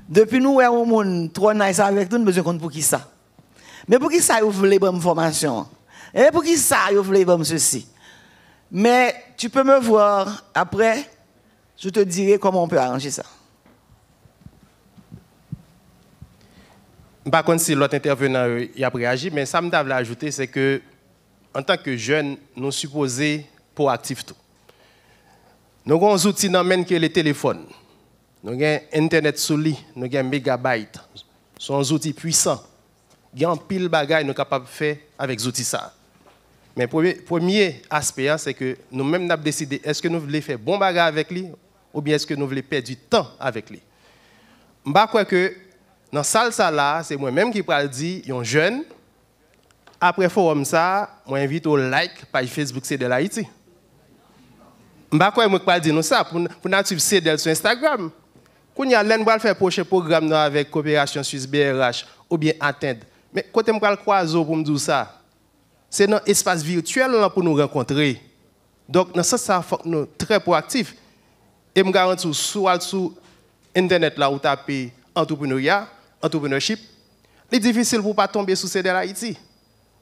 Depuis nous, on monde trop nice avec nous, nous besoin compte pour qui ça. Mais pour qui ça vous voulez bonne formation? Et pour qui ça vous voulez bonne ceci? Mais tu peux me voir après, je te dirai comment on peut arranger ça. Par contre, si l'autre intervenant y a réagi, mais ça me doit ajouter, c'est que en tant que jeunes, nous supposés proactifs tout. Nous avons des outils dans qui les téléphones. Nous avons Internet sous lit, nous avons mégabytes. Ce sont des outils puissants. Il y a un pile de bagages que nous sommes capables de faire avec ces outils. Mais le premier aspect, c'est que nous-mêmes avons décidé est-ce que nous voulons faire bon bagage avec lui ou bien est-ce que nous voulons perdre du temps avec lui. Je crois que dans la salle, c'est moi-même qui parle dire, un jeune, après le forum, je m'invite au like page Facebook CDL Haïti. Je ne crois pas dire ça pour nous suivre CDL sur Instagram. Quand il y a l'un qui faire le prochain programme avec Coopération Suisse BRH ou bien Atteindre. Mais quand je me croise pour me dire ça, c'est dans l'espace virtuel pour nous rencontrer. Donc, dans ça, il faut que nous soyons très proactifs. Et je garantis sur Internet, là où tu as entrepreneuriat, entrepreneurship, c'est difficile pour ne pas tomber sous CDL Haïti.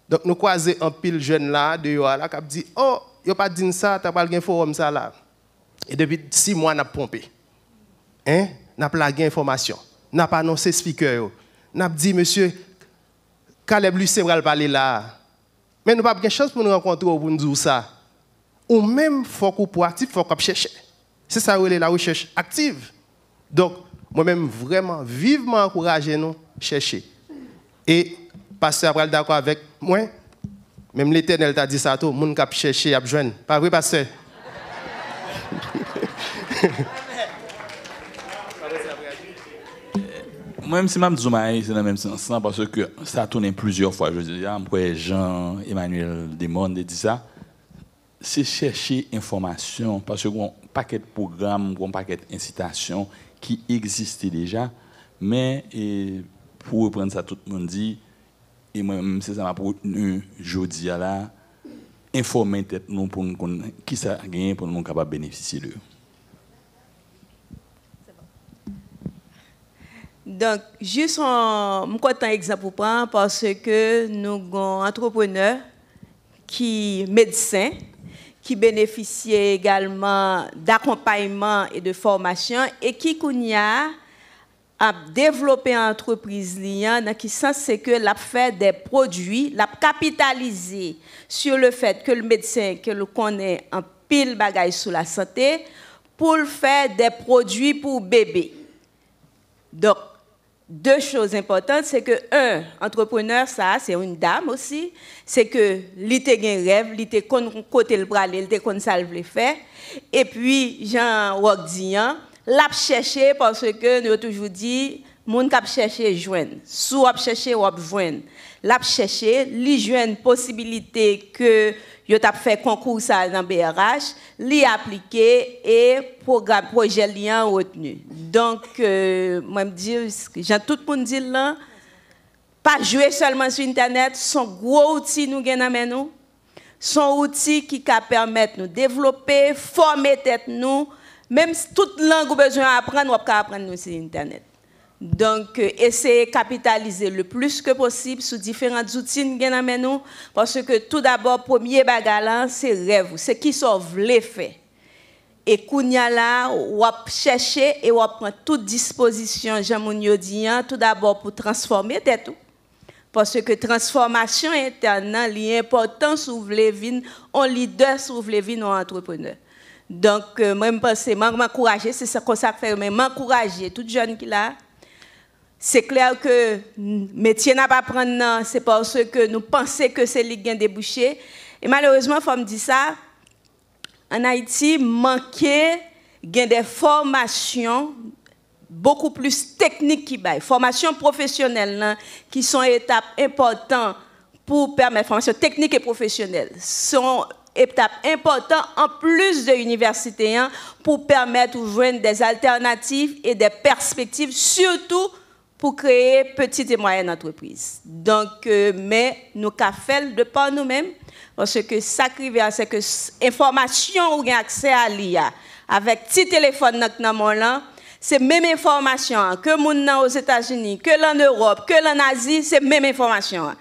Donc, nous croisons un pile jeune là, qui dit oh, il n'y a pas dit ça, tu n'as pas de forum ça là. Et depuis 6 mois, on a pompé. Hein? On a plagué information. On n'a pas annoncé speaker. On a dit, monsieur, Caleb Lucien va parler là. Mais nous n'avons pas de chance pour nous rencontrer pour nous dire ça. Ou même, il faut qu'on soit proactif, il faut qu'on cherche. C'est ça, la recherche active. Donc, moi-même, vraiment, vivement encourager nous à chercher. Et, pasteur Abral d'accord avec moi, même l'Éternel t'a dit ça, tout le monde qui a cherché, a besoin. Pas vrai, pasteur? Moi-même, si je dis c'est dans le même sens, parce que ça a tourné plusieurs fois. Je veux dire, Jean-Emmanuel Desmondes dit ça. C'est chercher information, parce qu'il y a un paquet de programmes, un paquet d'incitations qui existaient déjà. Mais pour reprendre ça, tout le monde dit, et moi-même, c'est ça pour nous, jeudi à là, informer nous pour nous qui ça a gagné pour nous capables de bénéficier d'eux. Donc, juste un exemple pour prendre, parce que nous avons un entrepreneur qui est médecin, qui bénéficie également d'accompagnement et de formation, et qui a développé une entreprise dans qui sens c'est que l'a fait des produits, l'a capitalisé sur le fait que le médecin que le connaît en pile bagaille sur la santé pour faire des produits pour bébés. Donc, 2 choses importantes, c'est que, un, entrepreneur, ça, c'est une dame aussi, c'est que il a un rêve, il a côté le bras, il a ça le faire. Et puis, Jean-Roch Dian, l'a cherché parce que nous avons toujours dit, moun k'ap chercher joindre. Sou ap chercher ou ap joindre. L'a cherché, li joindre possibilité que yo t'a fait concours ça dans BRH, li appliqué et programme projet lien retenu. Donc moi me dire j'ai tout le monde dit là pas jouer seulement sur internet, son gros outil nous gagne dans nous. Son outil qui va permettre nous développer, former tête nous, même si toute langue besoin apprendre, on peut apprendre nous sur internet. Donc, essayer de capitaliser le plus que possible sur différents outils nous, parce que tout d'abord, premier bagage, c'est rêve, c'est qui sauve les faits. Et kounya là, on va chercher et on va prendre toute disposition, Jean-Mounio dit, tout d'abord pour transformer tout. Parce que transformation interne est importante si vous voulez venir en leader, si vous voulez venir en entrepreneur. Donc, moi, je pense que m'encourager, c'est ça qu'on s'est fait, mais m'encourager, tout jeune qui là. C'est clair que le métier n'a pas prendre, c'est parce que nous pensons que c'est les gains débouchés. Et malheureusement, il faut me dire ça, en Haïti, manquait des formations beaucoup plus techniques qui baillent, formations professionnelles qui sont étapes importantes pour permettre formation technique et professionnelle. Sont étapes importantes en plus de l'université pour permettre de joindre des alternatives et des perspectives, surtout pour créer petites et moyennes entreprises. Donc, mais nous avons fait de par nous-mêmes, parce que ça qui c'est que l'information ou accès à l'IA avec petit téléphone dans mon là, c'est même information que mon aux États-Unis, que en Europe, que en Asie, c'est même information.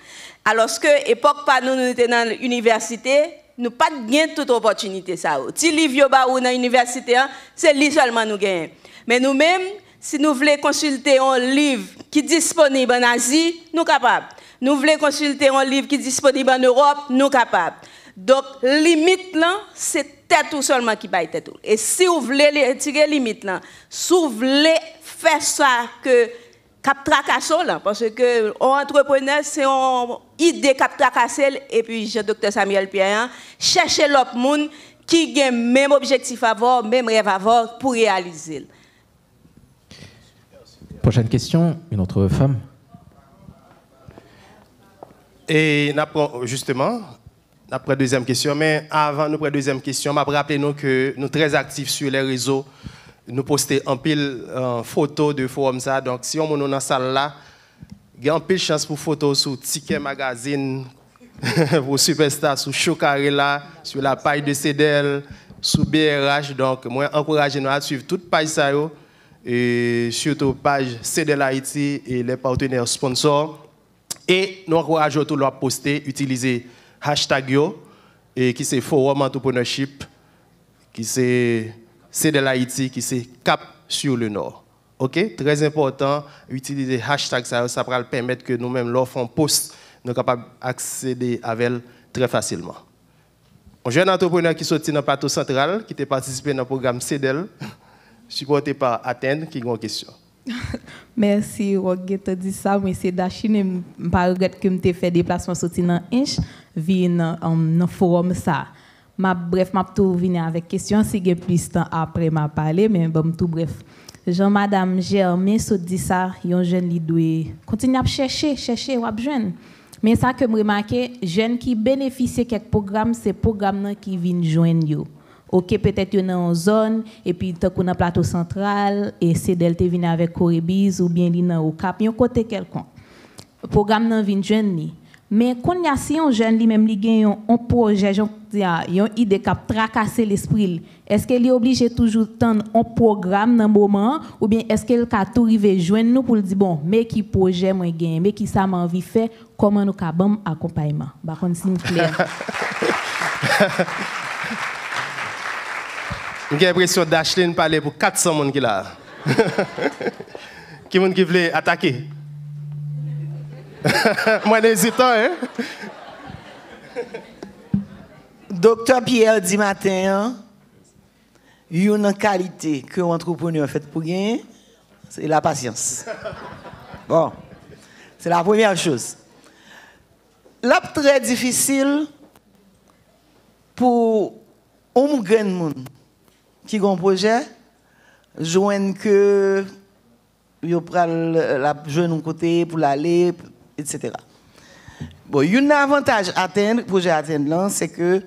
Alors que époque pas nous étions dans l'université, nous pas gain toute opportunité ça. Si livre ba ou dans l'université, c'est lui seulement nous gagnons. Mais nous-mêmes, si nous voulons consulter un livre qui est disponible en Asie, nous sommes capables. nous voulons consulter un livre qui est disponible en Europe, nous sommes capables. Donc, limite là, c'est tête ou seulement qui baille tête. Et si vous voulez tirer limite là, si vous voulez faire ça que cap tracasso là, parce que entrepreneur c'est une idée cap tracasser et puis Jean-Docteur Samuel Pierre, chercher l'autre monde qui a même objectif à avoir, même rêve à avoir pour réaliser. Prochaine question, une autre femme. Et justement, après deuxième question, mais avant nous prendre deuxième question, je vais rappeler nous que nous sommes très actifs sur les réseaux. Nous postons en pile photos de forum ça. Donc si on est dans la salle là, il y a en pile chance pour photos sur Ticket Magazine, pour Superstar, sur Chocarela, sur la page de CDL, sur BRH. Donc moi encourage nous à suivre toute page ça et surtout page CDL Haïti et les partenaires sponsors. Et nous encourageons tout le monde à poster, utiliser hashtag yo, et qui c'est Forum Entrepreneurship, qui c'est CDL Haïti, qui c'est Cap sur le Nord. Ok? Très important, utiliser hashtag ça va permettre que nous-mêmes, lorsqu'on poste, nous sommes capables d'accéder à elle très facilement. Un jeune entrepreneur qui sorti dans le plateau central, qui a participé dans le programme CDL, supporté par Athènes, qui a une question. Merci, Roguette dit ça, mais c'est d'Achine, je regrette que je fait déplacement sorti dans Inch, vient dans forum ça. Bref, je tout venir avec question si j'ai plus de temps après m'a parler, mais bon tout bref. Jean-Madame Germain so dit ça, yon jeune li doit continuer à chercher ou à jeune. Mais ça que me remarqué, jeune qui bénéficie quelques programmes, c'est programme qui viennent joindre yo. OK, peut-être yon dans une zone et puis tant qu'on a plateau central et c'est delta vient avec Corébise ou bien li dans au Cap, yon côté quelconque. Programme nan vinn jeune ni. Mais quand y a si un jeune lui même li gen un projet, yon idée cap tracasser l'esprit, est-ce qu'il est obligé toujours tendre un programme dans moment ou bien est-ce qu'il ka tout river joindre nous pour dire bon, mais qui projet moi gen, mais qui ça m'a envie faire, comment nous ka bon accompagnement. Par contre c'est clair. J'ai l'impression d'Ashlyn parler pour 400 personnes qui là. Qui monde qui veut attaquer? Moi, n'hésitant, hein? Docteur Pierre dit matin, une qualité que l'entrepreneur fait pour gagner, c'est la patience. Bon, c'est la première chose. Là, très difficile pour un grand monde qui a un projet, joindre que yo pral la jeune côté pour l'aller, etc. Bon, un avantage à atteindre, projet à atteindre là, c'est que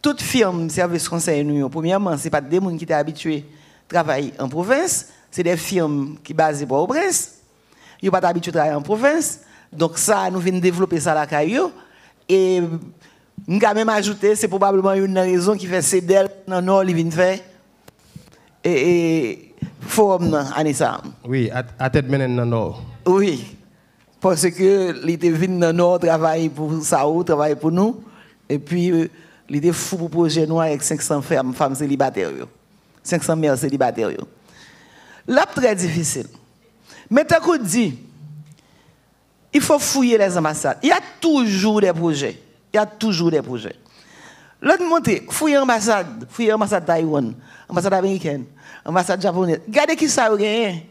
toute firme service conseil nous, premièrement, c'est pas des gens qui étaient habitués à travailler en province, c'est des firmes qui basées pour au prince. Ils pas habitués à travailler en province, donc ça nous vient développer ça la caillou et nous quand même ajouter, c'est probablement une raison qui fait CDL dans nord il vient faire et forum année ça. Oui, à tête menen dans nord. Oui. Parce que il était venu dans nord travailler pour ça ou travailler pour nous et puis il était fou pour projet nous avec 500 femmes célibataires. 500 mères célibataires. Là très difficile. Mais tant qu'on dit il faut fouiller les ambassades. Il y a toujours des projets. Il y a toujours des projets. L'autre montée, fouiller l'ambassade Taïwan, l'ambassade américaine, l'ambassade japonaise. Regardez qui ça a gagné.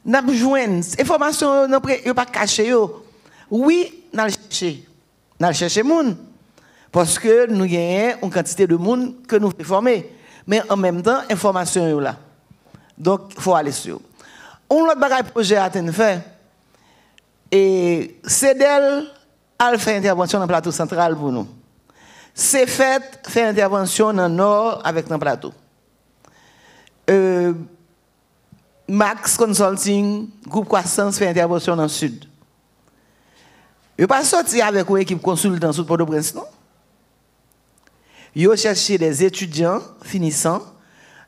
N'a besoin information n'a pas caché yo. Oui, n'a chercher monde parce que nous gagnons une quantité de monde que nous former mais en même temps information yo là. Donc il faut aller sur. On l'autre bagage projet à faire et CDL a fait intervention dans le plateau central pour nous. C'est fait intervention dans le nord avec le plateau. Max Consulting, groupe Croissance fait intervention dans le sud. Ils ne pas sorti avec une équipe consultant sur Port-au-Prince, non? Ils cherché des étudiants finissants,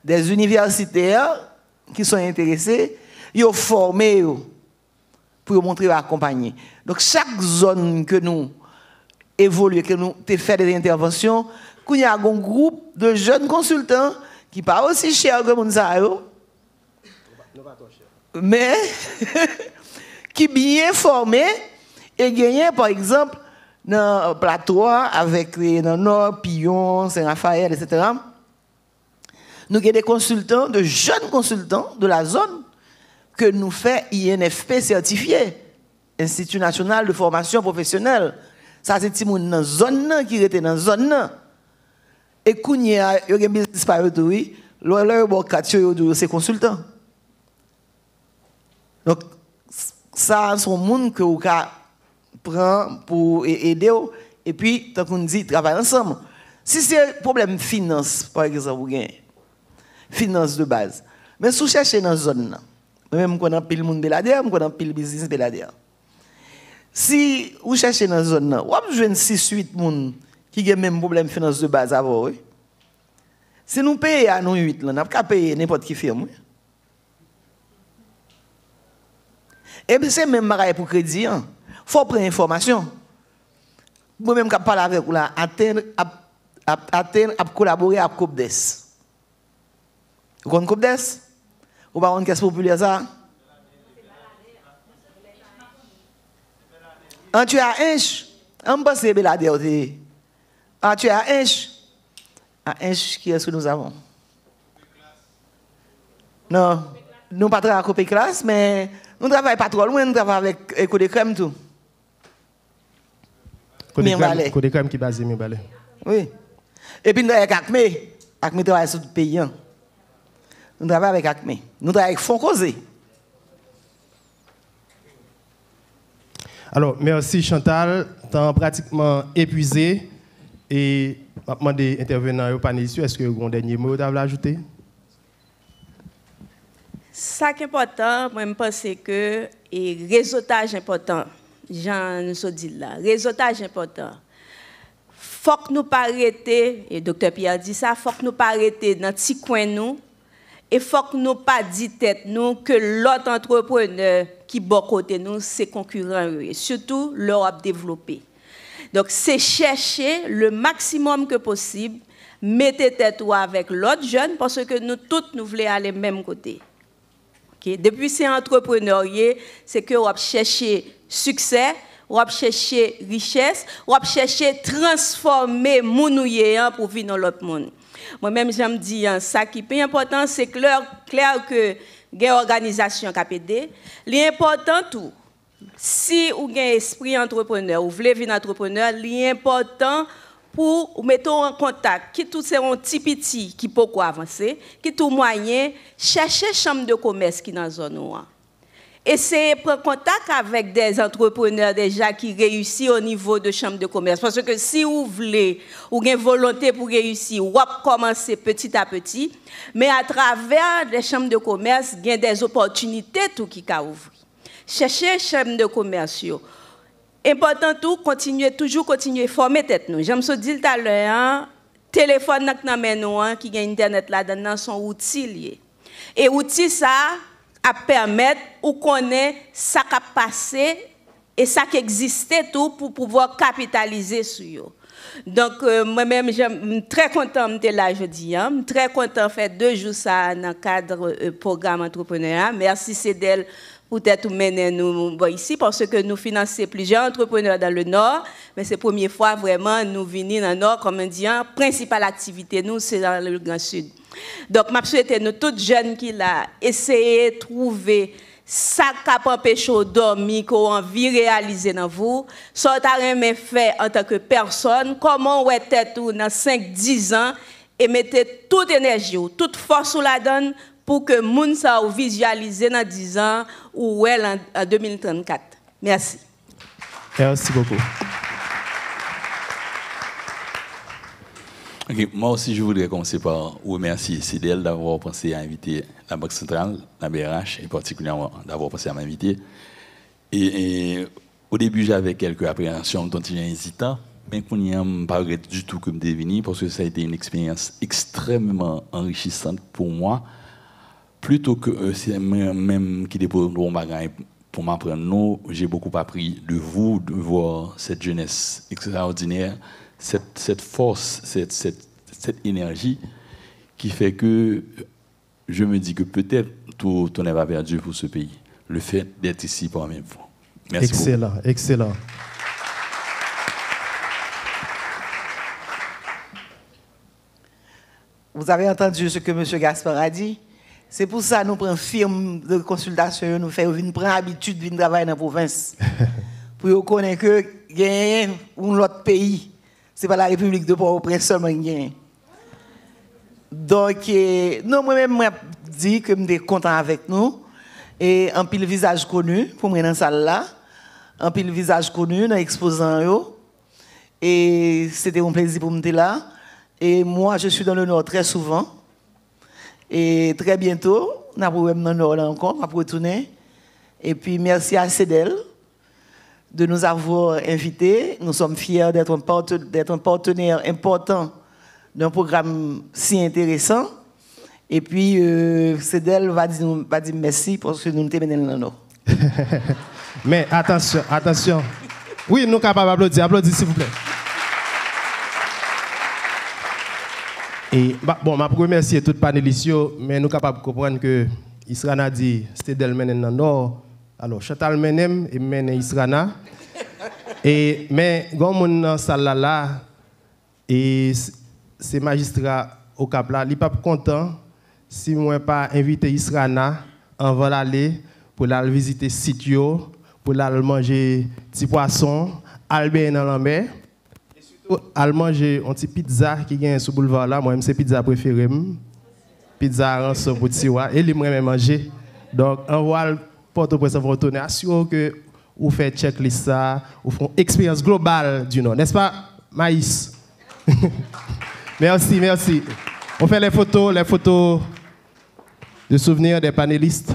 des universitaires qui sont intéressés, ils ont formé pour montrer à accompagner. Donc chaque zone que nous évoluons, que nous fait des interventions, il y a un groupe de jeunes consultants qui ne sont pas aussi chers que nous, mais qui bien formés Et gagner, par exemple, dans le plateau, avec les Nord, Pillon, Saint-Raphaël, etc., nous avons des consultants, de jeunes consultants de la zone, que nous fait INFP certifié, Institut National de Formation Professionnelle. Ça, c'est dans la zone qui était dans la zone. Et quand il y a un business par eux, c'est consultant. Donc, ça, c'est un monde que vous prend pour aider. Et puis, tant qu'on dit, travailler ensemble. Si c'est un problème finance, par exemple, vous gagnez, finance de base. Mais si vous cherchez dans la zone, même quand on a pile monde beladière, quand on a pile business beladière. Si vous cherchez dans la zone, vous avez 6-8 personnes qui ont le même problème finance de base avant. Oui? Si nous payons à nous 8, nous n'avons pas payer n'importe qui firme. Oui? Et puis c'est même pareil pour crédit. Il faut prendre information. Moi-même, quand je parle avec vous, atteindre à collaborer avec COPDES. Vous connaissez COPDES? Vous ne qu'est-ce populaire ça? En tu as Inch, on passe Belader. En tu as Inch. À Inch, qui est-ce que nous avons? Non, nous ne travaillons pas avec classe, mais nous ne travaillons pas trop loin, nous travaillons avec Éco de Crème tout. Éco de Crème qui est basé Mirbalais. Oui. Et puis nous travaillons avec ACME. ACME travaille sur le pays. Nous travaillons avec ACME. Nous travaillons avec Fonds Causé. Alors, merci Chantal. Temps pratiquement épuisé. Et je vais demander aux intervenants au panel, est-ce que vous avez un dernier mot à ajouter? Ça qui est important, moi je pense que le réseautage important, Jean nous dit là, réseautage important. Faut que nous pas arrêter, et Dr Pierre dit ça, faut que nous pas arrêter dans petit coin nous, et faut que nous pas dit tête nous que l'autre entrepreneur qui bon côté nous c'est concurrent et surtout l'Europe développée. Donc c'est chercher le maximum que possible, mettez tête avec l'autre jeune parce que nous tous nous voulons aller même côté. Okay? Depuis c'est entrepreneuriat, c'est que on va chercher succès, on va chercher richesse, on va chercher transformer mounouye pour vivre dans l'autre monde. Moi-même j'aime dire ça qui est important, c'est clair que une organisation KPD, l'important tout. Si vous avez un esprit entrepreneur, vous voulez devenir entrepreneur, l'important pour mettre en contact, qui tous seront petits petits qui peuvent avancer, qui tout moyen, chercher chambre de commerce qui dans la zone. Essayez de prendre contact avec des entrepreneurs déjà qui réussissent au niveau de chambre de commerce. Parce que si vous voulez, vous avez une volonté pour réussir, vous commencer petit à petit, mais à travers les chambres de commerce, il y a des opportunités tout qui ont ouvert. Cherchez chambre de commerce. Important tout, toujours continuer à former tête nous. J'aime ça dire tout à l'heure, téléphone qui a internet là-dedans sont outils. Et outils ça à permettre ou connaître ça qui a passé et ça qui existait tout pour pouvoir capitaliser sur eux. Donc moi-même je suis très content d'être là jeudi, très content de faire 2 jours ça dans le cadre programme entrepreneuriat. Merci Cédel pour être mener nous ici parce que nous finançons plusieurs entrepreneurs dans le Nord, mais c'est la première fois vraiment nous venons dans le Nord comme indiens, principale activité nous c'est dans le Grand Sud. Donc je souhaite nous toutes jeunes qui là essayer de trouver ça qui empêche de dormir qu'on envie réaliser dans vous, soit à fait en tant que personne, comment vous êtes dans 5-10 ans et mettez toute énergie, toute force sur la donne pour que moun sa ou visualiser dans 10 ans ou en 2034. Merci. Merci beaucoup. Okay, moi aussi, je voudrais commencer par remercier CDL d'avoir pensé à inviter la Banque centrale, la BRH, et particulièrement d'avoir pensé à m'inviter. Et au début, j'avais quelques appréhensions dont il est hésitant, mais qu'on n'y a pas du tout que me devenir parce que ça a été une expérience extrêmement enrichissante pour moi. Plutôt que c'est même qui dépose bon bagage pour m'apprendre, j'ai beaucoup appris de vous, de voir cette jeunesse extraordinaire, cette force, cette énergie qui fait que je me dis que peut-être tout n'est pas perdu pour ce pays. Le fait d'être ici pour la même fois. Merci excellent, beaucoup. Excellent. Vous avez entendu ce que M. Gaspard a dit. C'est pour ça que nous prenons firme de consultation, nous prenons habitude de travailler dans la province. Pour connaître que il y a un autre pays. Ce n'est pas la République de Port-au-Prince seulement qui gagne. Donc, non, moi-même, je dis que je suis content avec nous. Et un pile visage connu, pour moi dans la salle là. Un pile visage connu dans l'exposant. Et c'était un plaisir pour me être là. Et moi, je suis dans le Nord très souvent. Et très bientôt, nous allons dans le Nord là encore, on va retourner. Et puis, merci à CEDEL de nous avoir invités. Nous sommes fiers d'être un partenaire important d'un programme si intéressant. Et puis, CEDEL va dire merci parce que nous nous terminons dans le Nord. Mais attention, attention. Oui, nous sommes capables d'applaudir. Applaudissez, s'il vous plaît. Et bon, je remercie tous les panélistes, mais nous sommes capables de comprendre que Israna dit CEDEL mène dans le Nord. Alors, Chantal Menem et mène Israna. Mais, quand on est dans la salle là, et ces magistrats au Cap là, ils ne sont pas contents si je n'ai pas invité Israna avant d'aller pour aller visiter le site, pour aller manger des poissons, aller dans la mer. Et surtout, aller manger une petite pizza qui est sur le boulevard là. Moi, c'est pizza préférée. Pizza rançon pour tiwa. Et lui-même manger. Donc, on va Port-au-Prince va retourner. Assurez que vous faites checklist ça, vous faites une expérience globale du Nord. N'est-ce pas, Maïs? Merci, merci. On fait les photos de souvenirs des panélistes.